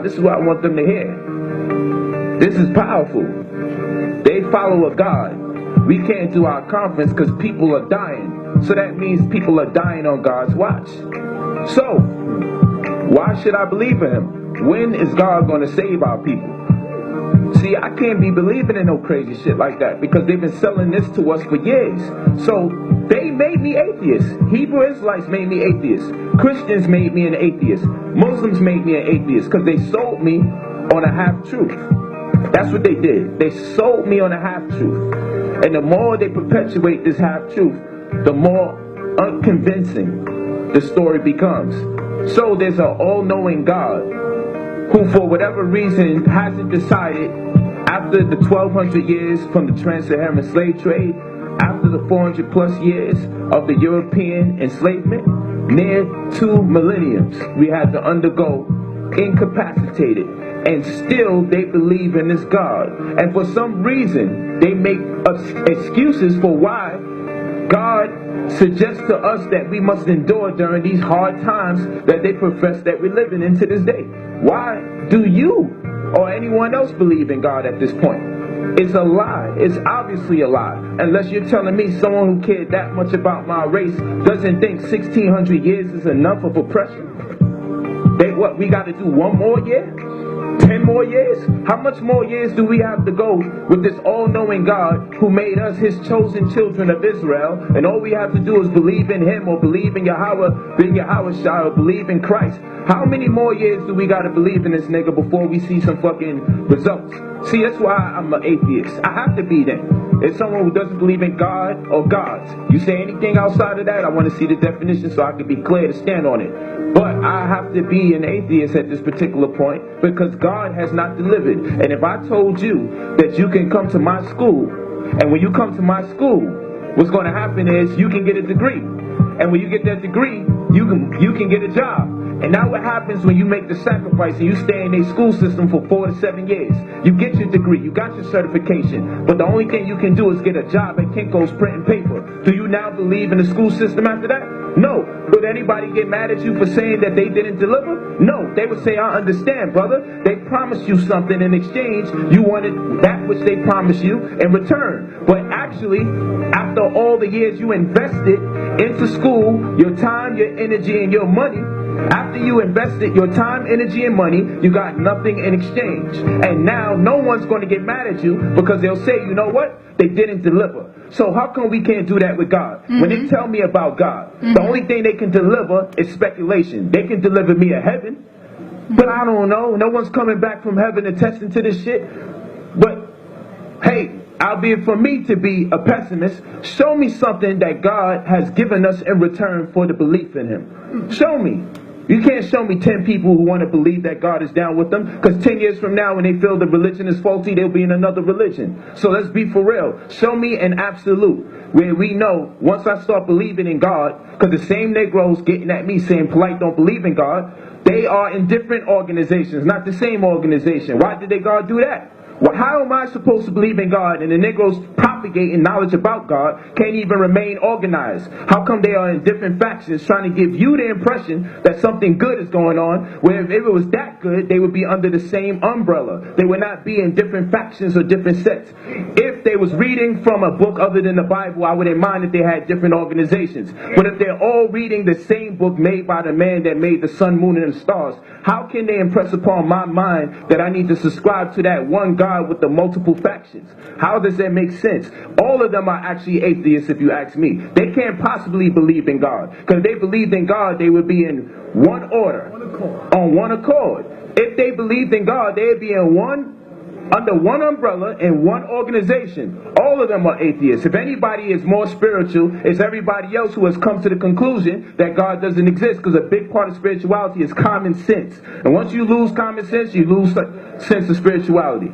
this is what I want them to hear. This is powerful. They follow a God. We can't do our conference because people are dying. So that means people are dying on God's watch. So, why should I believe in him? When is God going to save our people? See, I can't be believing in no crazy shit like that because they've been selling this to us for years. So, they made me atheist. Hebrew Israelites made me atheist. Christians made me an atheist. Muslims made me an atheist because they sold me on a half-truth. That's what they did. They sold me on a half-truth. And the more they perpetuate this half-truth, the more unconvincing the story becomes. So there's an all-knowing God who, for whatever reason, hasn't decided, after the 1,200 years from the trans-Saharan slave trade, after the 400 plus years of the European enslavement, near 2 millenniums we had to undergo incapacitated, and still they believe in this God. And for some reason they make excuses for why God suggests to us that we must endure during these hard times that they profess that we're living in to this day. Why do you or anyone else believe in God at this point? It's a lie. It's obviously a lie. Unless you're telling me someone who cared that much about my race doesn't think 1,600 years is enough of oppression. What, we got to do 1 more year? 10 more years? How much more years do we have to go with this all-knowing God who made us his chosen children of Israel, and all we have to do is believe in him or believe in Yahweh, bin Yahawashi, or believe in Christ? How many more years do we got to believe in this nigga before we see some fucking results? See, that's why I'm an atheist. I have to be then. It's someone who doesn't believe in God or gods. You say anything outside of that, I want to see the definition so I can be clear to stand on it. But I have to be an atheist at this particular point because God has not delivered. And if I told you that you can come to my school, and when you come to my school, what's going to happen is you can get a degree. And when you get that degree, you can get a job. And now what happens when you make the sacrifice and you stay in a school system for 4 to 7 years? You get your degree, you got your certification, but the only thing you can do is get a job at Kinko's printing paper. Do you now believe in the school system after that? No. Would anybody get mad at you for saying that they didn't deliver? No. They would say, I understand, brother. They promised you something in exchange. You wanted that which they promised you in return. But actually, after all the years you invested into school, your time, your energy, and your money, after you invested your time, energy, and money, you got nothing in exchange. And now no one's going to get mad at you because they'll say, you know what? They didn't deliver. So how come we can't do that with God? When they tell me about God, the only thing they can deliver is speculation. They can deliver me a heaven, but I don't know. No one's coming back from heaven attesting to this shit. But hey, albeit for me to be a pessimist, show me something that God has given us in return for the belief in him. Show me. You can't show me 10 people who want to believe that God is down with them, because 10 years from now when they feel the religion is faulty, they'll be in another religion. So let's be for real. Show me an absolute where we know once I start believing in God, because the same Negroes getting at me saying Polite don't believe in God, they are in different organizations, not the same organization. Why did they God do that? Well, how am I supposed to believe in God and the Negroes propagating knowledge about God can't even remain organized? How come they are in different factions trying to give you the impression that something good is going on, where if it was that good, they would be under the same umbrella. They would not be in different factions or different sects. If they was reading from a book other than the Bible, I wouldn't mind if they had different organizations. But if they're all reading the same book made by the man that made the sun, moon, and the stars, how can they impress upon my mind that I need to subscribe to that one God with the multiple factions? How does that make sense? All of them are actually atheists if you ask me. They can't possibly believe in God, because if they believed in God, they would be in one order, on one accord. If they believed in God, they'd be in under one umbrella in one organization. All of them are atheists. If anybody is more spiritual, it's everybody else who has come to the conclusion that God doesn't exist, because a big part of spirituality is common sense. And once you lose common sense, you lose sense of spirituality.